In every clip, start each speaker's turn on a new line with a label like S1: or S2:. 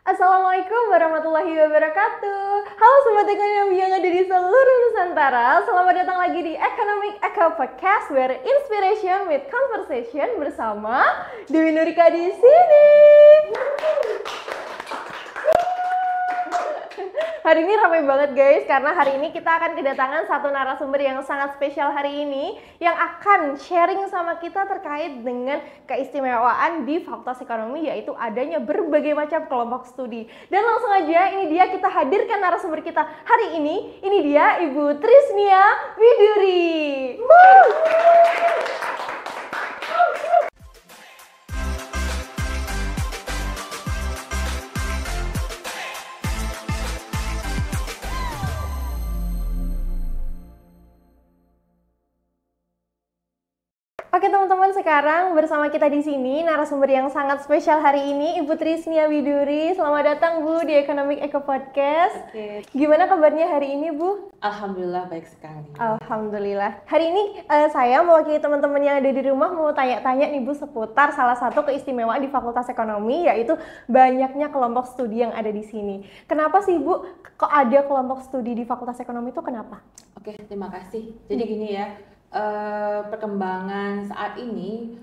S1: Assalamualaikum warahmatullahi wabarakatuh. Halo Sobat Ekonomi yang ada di seluruh Nusantara. Selamat datang lagi di Economic Echo Podcast, where inspiration with conversation bersama Dewi Nurika di sini. Hari ini ramai banget guys, karena hari ini kita akan kedatangan satu narasumber yang sangat spesial hari ini yang akan sharing sama kita terkait dengan keistimewaan di Fakultas Ekonomi, yaitu adanya berbagai macam kelompok studi. Dan langsung aja ini dia kita hadirkan narasumber kita hari ini dia Ibu Trisnia Widuri. Oke teman-teman, sekarang bersama kita di sini narasumber yang sangat spesial hari ini, Ibu Trisnia Widuri. Selamat datang Bu di Economic Echo Podcast.
S2: Oke.
S1: Gimana kabarnya hari ini Bu?
S2: Alhamdulillah baik sekali.
S1: Alhamdulillah. Hari ini saya mewakili teman-teman yang ada di rumah mau tanya-tanya nih Bu seputar salah satu keistimewaan di Fakultas Ekonomi, yaitu banyaknya kelompok studi yang ada di sini. Kenapa sih Bu kok ada kelompok studi di Fakultas Ekonomi itu kenapa?
S2: Oke, terima kasih. Jadi gini ya. Perkembangan saat ini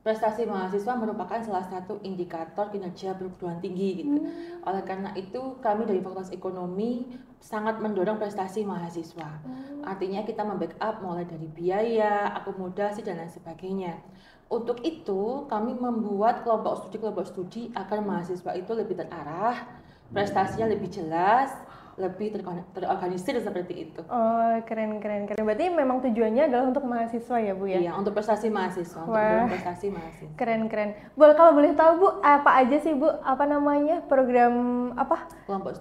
S2: prestasi mahasiswa merupakan salah satu indikator kinerja perguruan tinggi gitu. Oleh karena itu kami dari Fakultas Ekonomi sangat mendorong prestasi mahasiswa. Artinya kita membackup mulai dari biaya, akomodasi dan lain sebagainya. Untuk itu kami membuat kelompok studi agar mahasiswa itu lebih terarah, prestasinya lebih jelas, lebih terorganisir seperti itu.
S1: Oh, keren. Berarti memang tujuannya adalah untuk mahasiswa ya Bu ya?
S2: Iya, untuk prestasi mahasiswa, untuk prestasi mahasiswa.
S1: Keren. Kalau boleh tahu Bu, apa aja sih Bu, program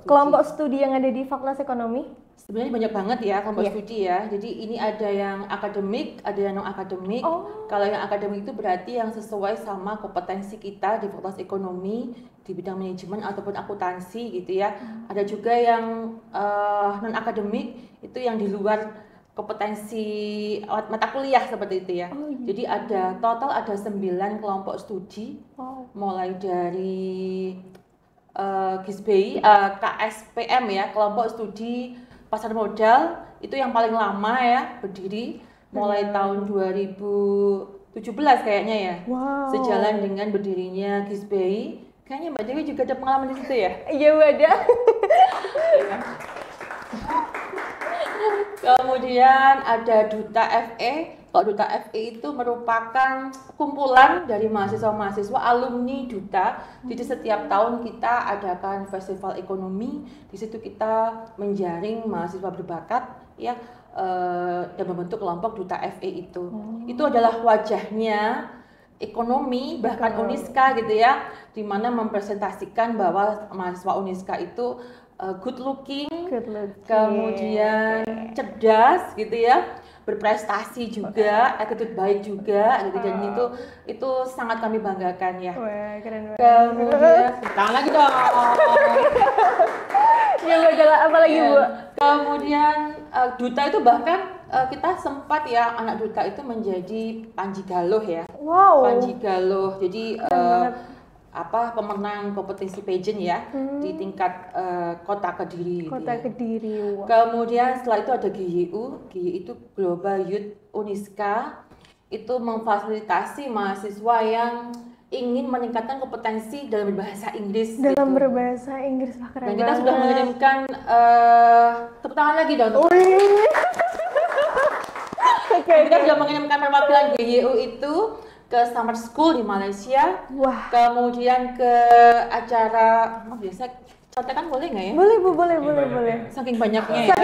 S1: kelompok studi yang ada di Fakultas Ekonomi?
S2: Sebenarnya banyak banget ya kelompok studi ya. Jadi ini ada yang akademik, ada yang non akademik. Kalau yang akademik itu berarti yang sesuai sama kompetensi kita di Fakultas Ekonomi di bidang manajemen ataupun akuntansi gitu ya. Ada juga yang non akademik, itu yang di luar kompetensi mata kuliah seperti itu ya. Jadi ada 9 kelompok studi, mulai dari GISBI, KSPM ya, kelompok studi pasar modal, itu yang paling lama ya berdiri mulai tahun 2017 kayaknya ya. Sejalan dengan berdirinya GISBI. Kayaknya Mbak Dewi juga ada pengalaman di situ ya?
S1: Iya Bu, ada.
S2: Kemudian ada Duta FE. Kalau Duta FE itu merupakan kumpulan dari mahasiswa-mahasiswa alumni Duta. Jadi setiap tahun kita adakan festival ekonomi. Di situ kita menjaring mahasiswa berbakat ya, dan membentuk kelompok Duta FE itu. Itu adalah wajahnya ekonomi, bahkan Uniska gitu ya, di mana mempresentasikan bahwa mahasiswa Uniska itu good looking, kemudian cerdas gitu ya, berprestasi juga, attitude baik juga gitu. Dan itu sangat kami banggakan ya.
S1: Wah, keren banget.
S2: Kemudian tangan lagi dong.
S1: Ya Bu, apa lagi Bu?
S2: Kemudian Duta itu bahkan kita sempat ya, anak Duta itu menjadi Panji Galuh ya. Panji Galuh. Jadi pemenang kompetisi pageant ya di tingkat kota Kediri.
S1: Kediri. Wow.
S2: Kemudian setelah itu ada GYU itu Global Youth Uniska, itu memfasilitasi mahasiswa yang ingin meningkatkan kompetensi dalam berbahasa Inggris.
S1: Berbahasa Inggris, keren.
S2: Dan kita sudah mengirimkan tepuk tangan lagi dong. Kita sudah mengirimkan perwakilan GYU itu ke summer school di Malaysia. Kemudian ke acara biasa contekan boleh nggak ya?
S1: Boleh Bu, boleh.
S2: Saking banyaknya ya.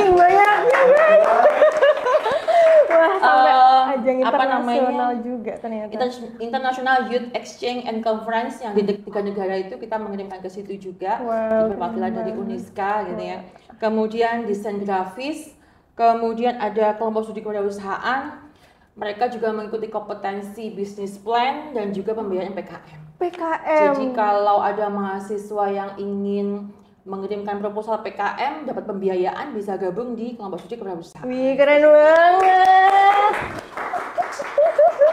S1: Wah, sampai ajang internasional juga ternyata.
S2: International Youth Exchange and Conference yang di 3 negara itu kita mengirimkan ke situ juga. Perwakilan dari Uniska gitu ya. Kemudian desain grafis, kemudian ada kelompok studi kewirausahaan. Mereka juga mengikuti kompetensi bisnis plan dan juga pembiayaan PKM. Jadi kalau ada mahasiswa yang ingin mengirimkan proposal PKM dapat pembiayaan, bisa gabung di kelompok studi kewirausahaan.
S1: Wih, keren banget.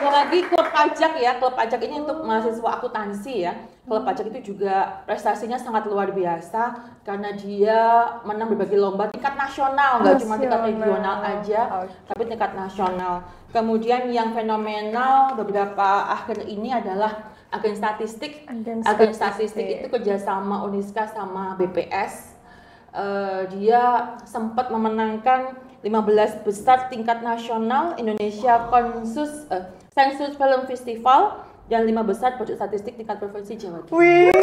S2: Ada lagi klub pajak ya, klub pajak ini untuk mahasiswa akuntansi ya. Klub pajak itu juga prestasinya sangat luar biasa karena dia menang berbagai lomba tingkat nasional, nggak cuma tingkat regional aja, tapi tingkat nasional. Kemudian yang fenomenal beberapa akhir ini adalah agen statistik. Agen statistik itu kerjasama Uniska sama BPS. Dia sempat memenangkan 15 besar tingkat nasional Indonesia Sensus Film Festival dan 5 besar proyek statistik tingkat provinsi Jawa Timur.
S1: Wih,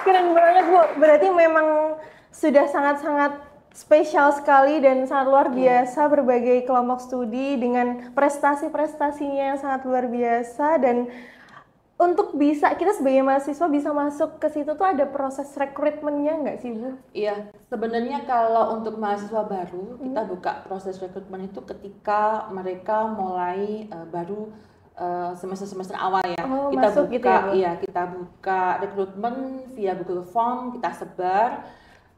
S1: keren banget Bu. Berarti memang sudah sangat-sangat spesial sekali dan sangat luar biasa berbagai kelompok studi dengan prestasi-prestasinya yang sangat luar biasa. Dan untuk bisa kita sebagai mahasiswa bisa masuk ke situ tuh ada proses rekrutmennya nggak sih Bu?
S2: Iya, sebenarnya kalau untuk mahasiswa baru kita buka proses rekrutmen itu ketika mereka mulai baru semester awal ya. Kita
S1: masuk
S2: buka,
S1: gitu ya, Bu?
S2: iya kita buka rekrutmen via Google Form, kita sebar.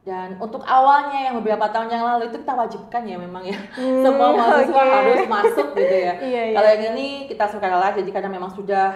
S2: Dan untuk awalnya yang beberapa tahun yang lalu itu kita wajibkan ya memang ya semua mahasiswa harus masuk gitu ya. Kalau yang ini kita sukarela jadi karena memang sudah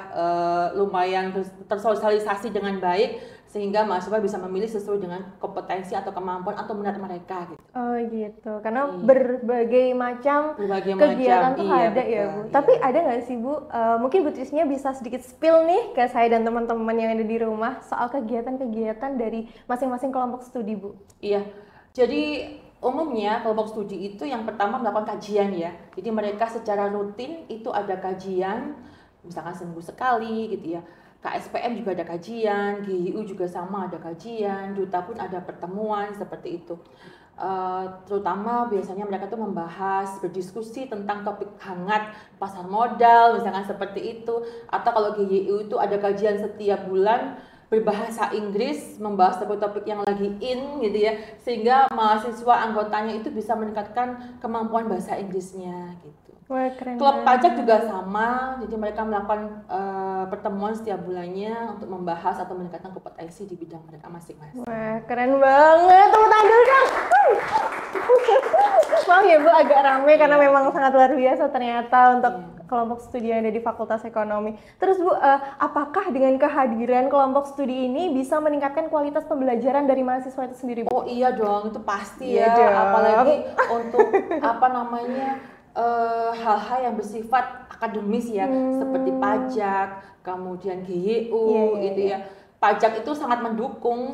S2: lumayan tersosialisasi dengan baik sehingga mahasiswa bisa memilih sesuai dengan kompetensi atau kemampuan atau minat mereka gitu.
S1: Oh gitu, karena berbagai macam kegiatan tuh ada betul, ya Bu. Tapi ada nggak sih Bu, mungkin Bu Trisnya bisa sedikit spill nih ke saya dan teman-teman yang ada di rumah soal kegiatan-kegiatan dari masing-masing kelompok studi Bu?
S2: Iya, jadi umumnya kelompok studi itu yang pertama melakukan kajian ya. Jadi mereka secara rutin itu ada kajian, misalkan seminggu sekali gitu ya. KSPM juga ada kajian, GIU juga sama ada kajian, Duta pun ada pertemuan seperti itu. Terutama biasanya mereka tuh membahas, berdiskusi tentang topik hangat pasar modal, misalkan seperti itu. Atau kalau GIU itu ada kajian setiap bulan berbahasa Inggris, membahas topik-topik yang lagi in gitu ya, sehingga mahasiswa anggotanya itu bisa meningkatkan kemampuan bahasa Inggrisnya gitu.
S1: Wah, keren.
S2: Klub pajak juga sama, jadi mereka melakukan pertemuan setiap bulannya untuk membahas atau meningkatkan kompetensi di bidang mereka masing-masing.
S1: Wah, keren banget, tepuk tangan dulu dong. Maaf ya Bu, agak rame karena memang sangat luar biasa ternyata untuk kelompok studi yang ada di Fakultas Ekonomi. Terus Bu, apakah dengan kehadiran kelompok studi ini bisa meningkatkan kualitas pembelajaran dari mahasiswa itu sendiri Bu?
S2: Oh iya dong, itu pasti ya, apalagi untuk hal-hal yang bersifat akademis ya, seperti pajak, kemudian GIU gitu ya. Pajak itu sangat mendukung,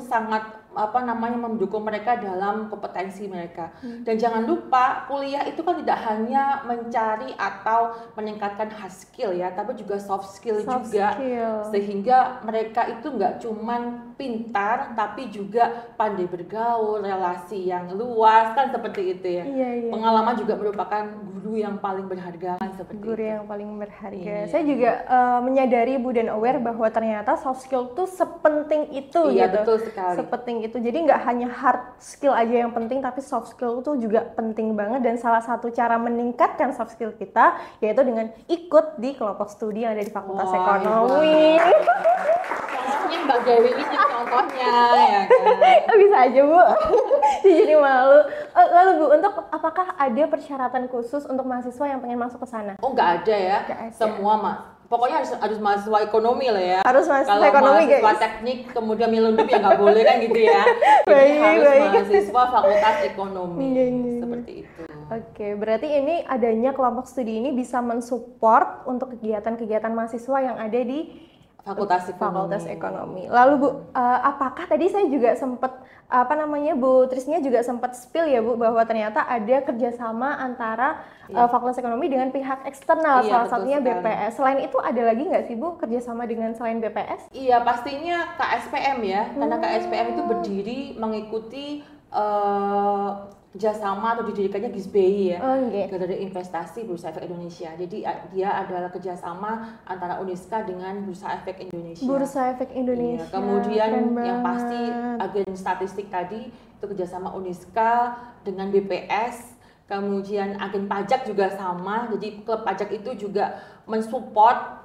S2: mendukung mereka dalam kompetensi mereka. Dan jangan lupa kuliah itu kan tidak hanya mencari atau meningkatkan hard skill ya, tapi juga soft skill juga. Sehingga mereka itu nggak cuman pintar, tapi juga pandai bergaul, relasi yang luas kan seperti itu ya. Pengalaman juga merupakan guru yang paling berharga kan seperti itu.
S1: Guru yang paling berharga. Saya juga menyadari Bu dan aware bahwa ternyata soft skill tuh sepenting itu gitu.
S2: Betul sekali.
S1: Sepenting itu. Jadi nggak hanya hard skill aja yang penting, tapi soft skill itu juga penting banget. Dan salah satu cara meningkatkan soft skill kita yaitu dengan ikut di kelompok studi yang ada di Fakultas Ekonomi.
S2: Contohnya Mbak Dewi ini contohnya ya kan.
S1: Bisa aja Bu. Jadi malu. Lalu Bu, untuk apakah ada persyaratan khusus untuk mahasiswa yang pengen masuk ke sana?
S2: Oh nggak ada ya. Semua pokoknya harus mahasiswa ekonomi lah ya.
S1: Harus mahasiswa
S2: kalau
S1: ekonomi guys.
S2: Kalau mahasiswa teknik kemudian milundum ya nggak boleh kan gitu ya. Jadi harus mahasiswa fakultas ekonomi seperti itu.
S1: Oke, berarti ini adanya kelompok studi ini bisa mensupport untuk kegiatan-kegiatan mahasiswa yang ada di
S2: Fakultas Ekonomi.
S1: Lalu Bu, apakah tadi saya juga sempat Bu Trisnya juga sempat spill ya Bu bahwa ternyata ada kerjasama antara Fakultas Ekonomi dengan pihak eksternal, salah satunya sekali. BPS. Selain itu ada lagi nggak sih Bu kerjasama dengan selain BPS?
S2: Iya pastinya KSPM ya, karena KSPM itu berdiri mengikuti kerjasama atau didirikannya GISBI ya, Galeri Investasi Bursa Efek Indonesia. Jadi dia adalah kerjasama antara Uniska dengan Bursa Efek Indonesia.
S1: Bursa Efek Indonesia.
S2: Ya, kemudian yang pasti agen statistik tadi itu kerjasama Uniska dengan BPS. Kemudian agen pajak juga sama. Jadi klub pajak itu juga mensupport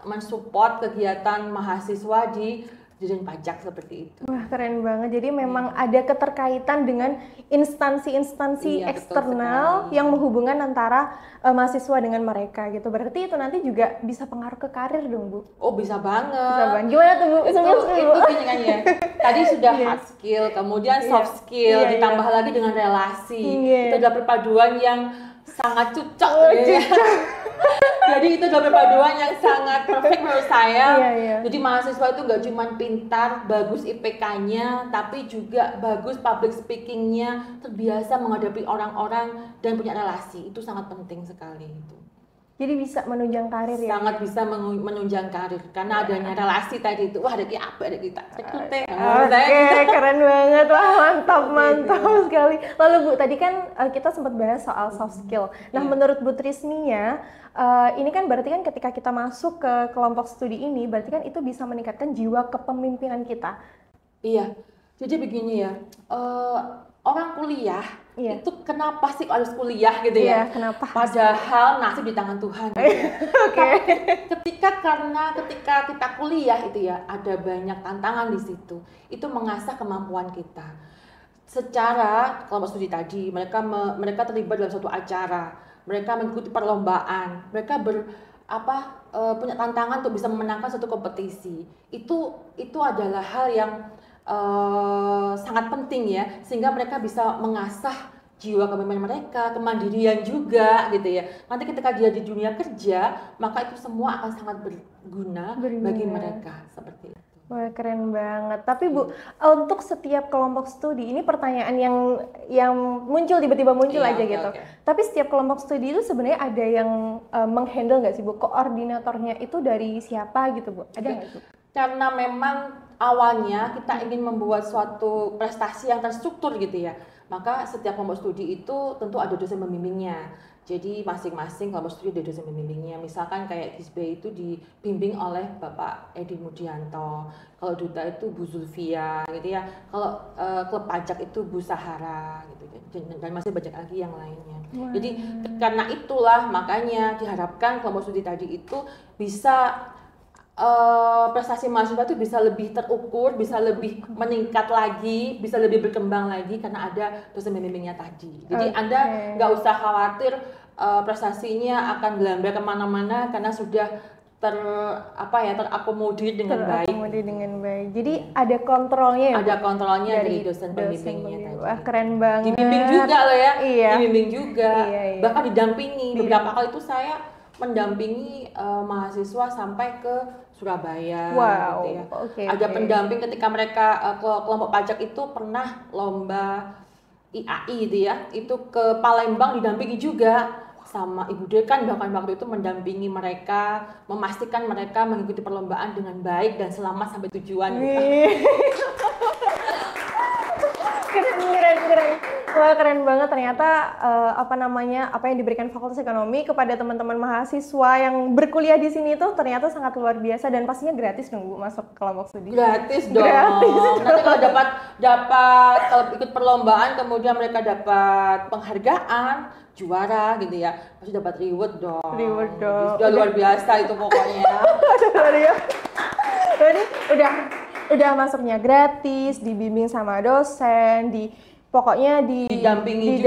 S2: kegiatan mahasiswa di Dirjen Pajak seperti itu.
S1: Wah, keren banget. Jadi memang ada keterkaitan dengan instansi-instansi eksternal yang menghubungkan antara mahasiswa dengan mereka gitu. Berarti itu nanti juga bisa pengaruh ke karir dong, Bu?
S2: Oh, bisa banget.
S1: Bisa banget. Gimana tuh, Bu?
S2: Itu gini kan ya. Tadi sudah hard skill, kemudian soft skill, ditambah lagi dengan relasi. Itu adalah perpaduan yang sangat cocok. Jadi itu adalah perpaduan yang sangat perfect menurut saya. Jadi mahasiswa itu nggak cuma pintar, bagus IPK-nya, tapi juga bagus public speaking-nya, terbiasa menghadapi orang-orang dan punya relasi. Itu sangat penting sekali itu.
S1: Jadi bisa menunjang karir ya?
S2: Sangat bisa menunjang karir karena adanya relasi tadi itu. Wah, ada apa ada kita?
S1: Oke, keren banget. Wah, mantap sekali. Lalu Bu, tadi kan kita sempat bahas soal soft skill. Nah, menurut Bu Trisnia, ini kan berarti kan ketika kita masuk ke kelompok studi ini, berarti kan itu bisa meningkatkan jiwa kepemimpinan kita.
S2: Iya. Jadi begini ya. Orang kuliah itu kenapa sih harus kuliah gitu ya?
S1: Kenapa?
S2: Padahal nasib di tangan Tuhan. Gitu ya. Ketika kita kuliah itu ya ada banyak tantangan di situ. Itu mengasah kemampuan kita. Secara kelompok studi tadi mereka terlibat dalam suatu acara, mereka mengikuti perlombaan, mereka punya tantangan untuk bisa memenangkan suatu kompetisi. Itu adalah hal yang sangat penting ya, sehingga mereka bisa mengasah jiwa kepemimpinan mereka, kemandirian juga gitu ya. Nanti ketika dia di dunia kerja, maka itu semua akan sangat berguna. Bagi mereka seperti itu.
S1: Wah, keren banget. Tapi Bu, untuk setiap kelompok studi, ini pertanyaan yang muncul tiba-tiba aja gitu. Tapi setiap kelompok studi itu sebenarnya ada yang menghandle nggak sih Bu? Koordinatornya itu dari siapa gitu Bu? Ada nggak Bu?
S2: Karena memang awalnya kita ingin membuat suatu prestasi yang terstruktur gitu ya, maka setiap kelompok studi itu tentu ada dosen pembimbingnya. Jadi masing-masing kelompok studi ada dosen pembimbingnya. Misalkan kayak Kisbe itu dibimbing oleh Bapak Edi Mudianto, kalau Duta itu Bu Zulfia gitu ya, kalau klub pajak itu Bu Sahara gitu, dan masih banyak lagi yang lainnya. Jadi karena itulah makanya diharapkan kelompok studi tadi itu bisa prestasi mahasiswa itu bisa lebih terukur, bisa lebih meningkat lagi, bisa lebih berkembang lagi karena ada dosen pembimbingnya tadi. Jadi Anda nggak usah khawatir prestasinya akan gelambar kemana-mana karena sudah terakomodir dengan baik.
S1: Jadi ada kontrolnya ya?
S2: Ada kontrolnya dari dosen pembimbingnya tadi.
S1: Wah, keren banget.
S2: Dibimbing juga loh ya.
S1: Iya.
S2: Dibimbing juga. Bahkan didampingi. Beberapa kali itu saya mendampingi mahasiswa sampai ke Surabaya gitu ya. Ada pendamping ketika mereka kelompok pajak itu pernah lomba IAI gitu ya. Itu ke Palembang didampingi juga sama Ibu Dekan, bahkan waktu itu mendampingi mereka, memastikan mereka mengikuti perlombaan dengan baik dan selamat sampai tujuan.
S1: Keren. Wah, keren banget ternyata apa yang diberikan Fakultas Ekonomi kepada teman-teman mahasiswa yang berkuliah di sini itu ternyata sangat luar biasa dan pastinya gratis dong Bu masuk kelompok studi.
S2: Gratis dong. Nanti kalau dapat kalau ikut perlombaan kemudian mereka dapat penghargaan, juara gitu ya, pasti dapat reward dong. Sudah luar biasa itu pokoknya.
S1: Jadi udah masuknya gratis, dibimbing sama dosen, pokoknya didampingi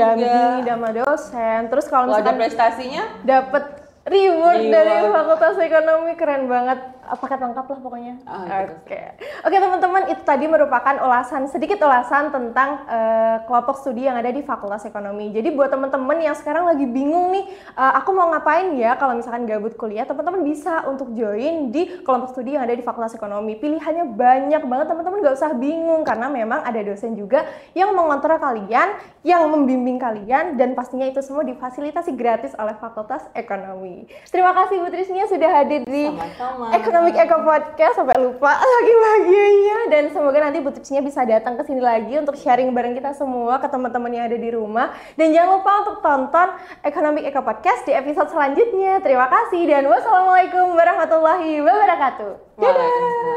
S1: sama dosen. Terus kalau misalkan
S2: ada prestasinya
S1: dapat reward dari Fakultas Ekonomi, keren banget. Paket lengkap lah pokoknya. Oke teman-teman, itu tadi merupakan sedikit ulasan tentang kelompok studi yang ada di Fakultas Ekonomi. Jadi buat teman-teman yang sekarang lagi bingung nih, aku mau ngapain ya kalau misalkan gabut kuliah, teman-teman bisa untuk join di kelompok studi yang ada di Fakultas Ekonomi. Pilihannya banyak banget, teman-teman gak usah bingung karena memang ada dosen juga yang mengontrol kalian, yang membimbing kalian, dan pastinya itu semua difasilitasi gratis oleh Fakultas Ekonomi. Terima kasih Bu Trisnia sudah hadir di Economic Eco Podcast, sampai lupa lagi bahagianya, dan semoga nanti Bu Trisnia bisa datang ke sini lagi untuk sharing bareng kita semua ke teman-teman yang ada di rumah. Dan jangan lupa untuk tonton Economic Eco Podcast di episode selanjutnya. Terima kasih dan wassalamualaikum warahmatullahi wabarakatuh. Dadah.